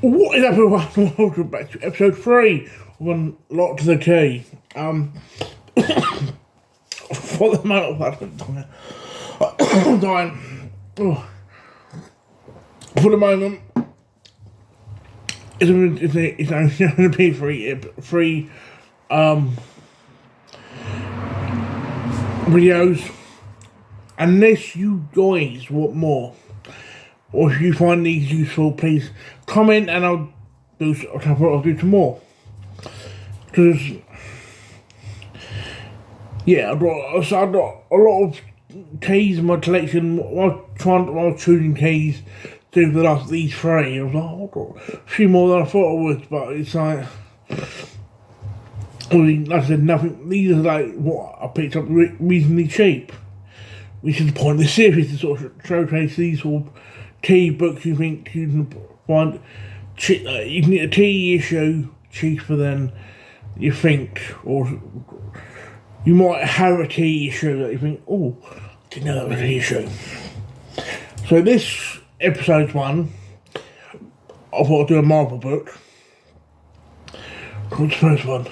What is up, everyone? Welcome back to episode 3 of Unlocked the Key. For the moment, I'm dying. For the moment, it's only going to be three videos. Unless you guys want more, or if you find these useful, please comment and I'll do some more. Because, yeah, I've got a lot of keys in my collection. While I was choosing keys to do for these 3, I was like, I've got a few more than I thought I would, but it's like, like I said, nothing. These are like what I picked up reasonably cheap. Which is the point of the series, to sort of showcase these sort of key books you think you can find. You can get a key issue cheaper than you think, or you might have a key issue that you think, oh, I didn't know that was an issue. So this episode 1, I thought I'd do a Marvel book. What's the first one?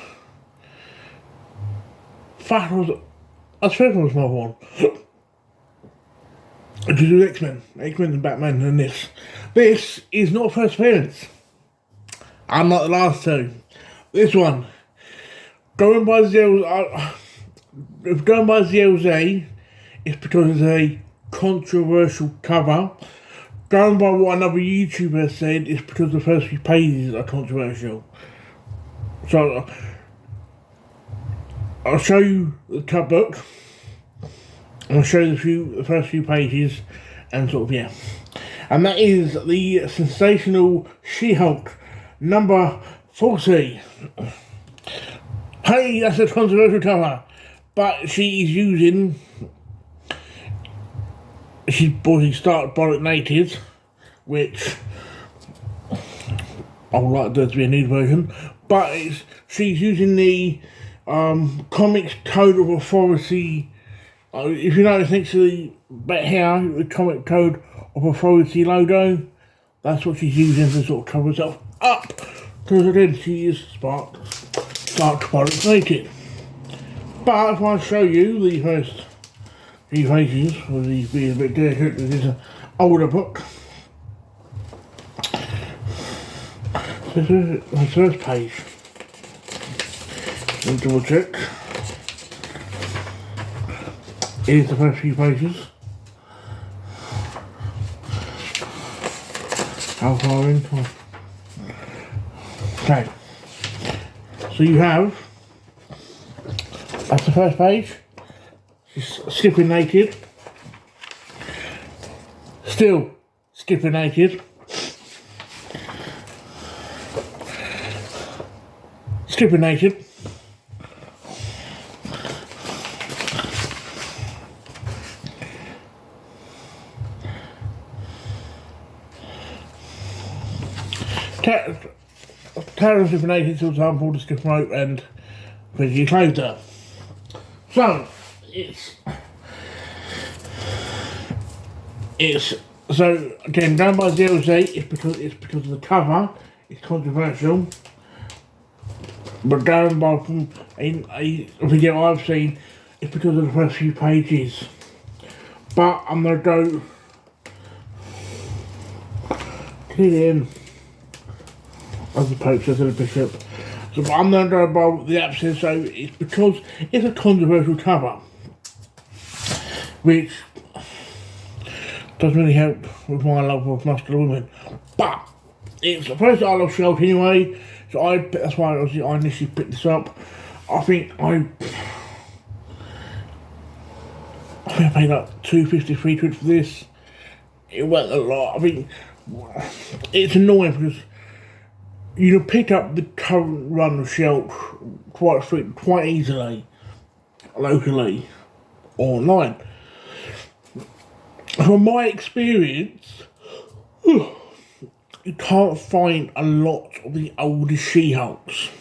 That's the first one was Marvel one. To do X-Men and Batman, and this. This is not first appearance. Unlike the last 2. This one, going by ZLZ, it's because it's a controversial cover. Going by what another YouTuber said, it's because the first few pages are controversial. So, I'll show you the cover book. I'll show you the first few pages, and sort of, yeah. And that is the sensational She-Hulk, number 40. Hey, that's a controversial cover, but she's body started Bollock naked, which I would like there to be a nude version, but she's using the Comics Code of Authority. If you notice next to the back here, the Comic Code of Authority logo, that's what she's using to sort of cover herself up. Because again, she is Stark Bollock naked. But if I show you the first few pages, with these being a bit delicate, because it's an older book. So this is the first page. Let me double check. Here's the first few pages. How far in? Okay. So you have, that's the first page. She's skipping naked. Still skipping naked. Skipping naked. Terrorist information, for example, the skip rope and physically clothed her. So it's so again down by 0Z. It's because of the cover. It's controversial, but down by from a video I've seen, it's because of the first few pages. But I'm gonna go in. As the Pope says to the Bishop. So I'm going to go by the app says, so it's because it's a controversial cover, which doesn't really help with my love of muscular women. But it's the first I love She-Hulk anyway, so that's why I initially picked this up. I think I paid like £2.53 quid for this. It went a lot. I mean, it's annoying because you can pick up the current run of She-Hulk quite easily, locally, or online. From my experience, you can't find a lot of the older She-Hulks.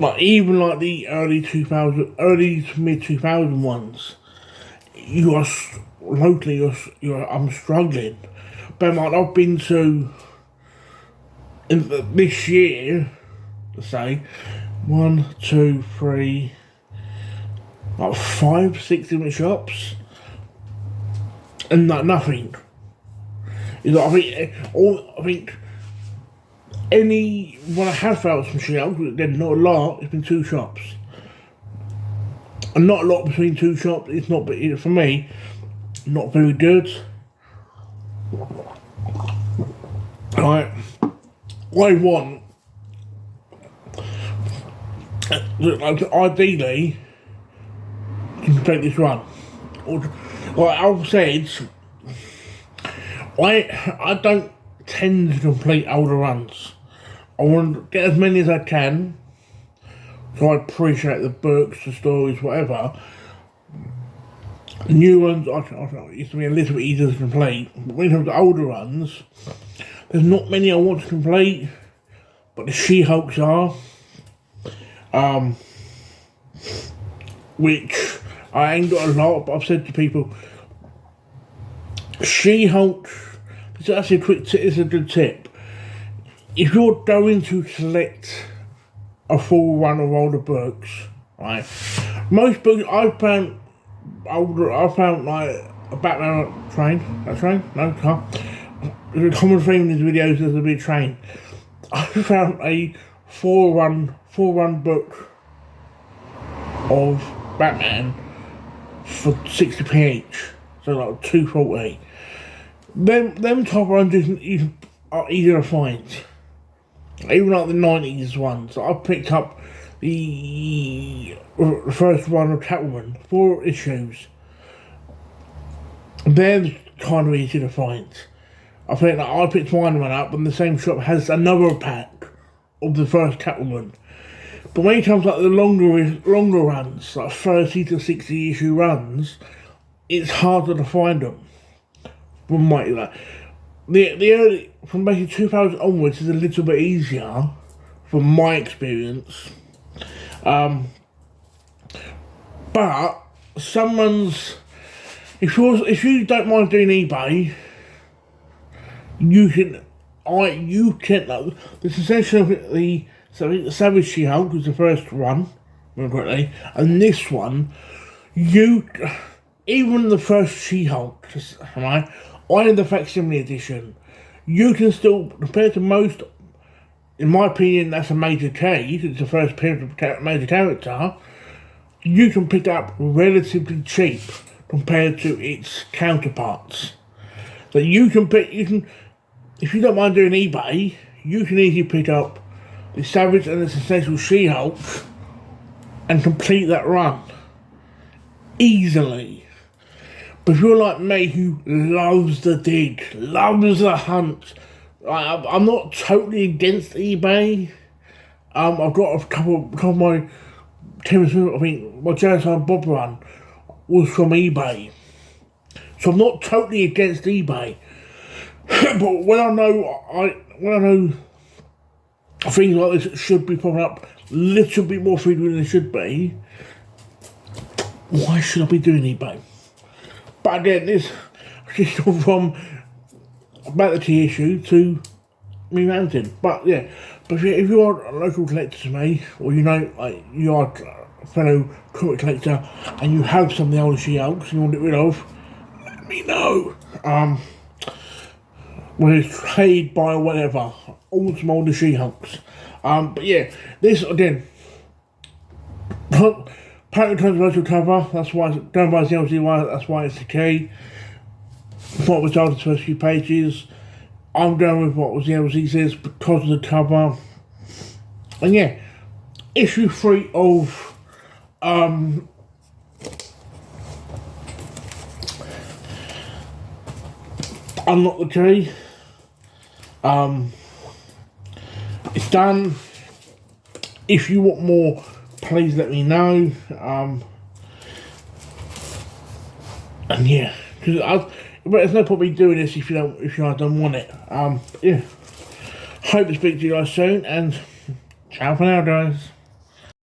Like even like the early to mid 2000 ones, I'm struggling. But like I've been to this year, let's say, 1, 2, 3, like 5, 6 different shops, and nothing. Is I think when I have found some shelves, then not a lot. It's been 2 shops, and not a lot between 2 shops. It's not, for me, not very good. I want, ideally, to complete this run. Like I've said, I don't tend to complete older runs. I want to get as many as I can, so I appreciate the books, the stories, whatever. New ones, it used to be a little bit easier to complete, but when it comes to older runs, there's not many I want to complete, but the She-Hulks are, which I ain't got a lot, but I've said to people, She-Hulk, it's actually it's a good tip. If you're going to select a full run of older books, right, most books I found like a Batman train, no car. The common theme in these videos is a big train. I found a four run book of Batman for 60p each, so like $2.40. Them top runs are easier to find. Even like the 90s ones. I picked up the first one of Catwoman, 4 issues. They're kind of easy to find. I think that I picked one up, and the same shop has another pack of the first Catwoman. But when it comes like the longer runs, like 30 to 60 issue runs, it's harder to find them. From the early, from basically 2000 onwards is a little bit easier, from my experience. But if you don't mind doing eBay, you can. This essentially the Savage She-Hulk was the first one, correctly, and this one, even the first She-Hulk, right? I had the facsimile edition. You can still, compared to most, in my opinion, that's a major case. It's the first major character. You can pick up relatively cheap compared to its counterparts. So if you don't mind doing eBay, you can easily pick up the Savage and the Sensational She-Hulk and complete that run easily. But if you're like me, who loves the dig, loves the hunt, I'm not totally against eBay. I've got a couple of my my Jason Bob run was from eBay, so I'm not totally against eBay. But when I know things like this should be popping up a little bit more frequently than they should be, why should I be doing eBay? But again, this is all from about the tea issue to me ranting. But yeah, if you are a local collector to me, or you are a fellow comic collector and you have some of the older She-Hulks and you want to get rid of, let me know. Whether it's trade, buy, or whatever, all some older She-Hulks. But yeah, this again, apparently controversial cover, that's why it's done by the LCY, that's why it's the key. What was told the first few pages. I'm going with what was the LC says because of the cover. And yeah, issue 3 of Unlock the Key. It's done. If you want more, please let me know. And yeah, because there's no point me doing this if you don't want it. Yeah. Hope to speak to you guys soon, and ciao for now, guys.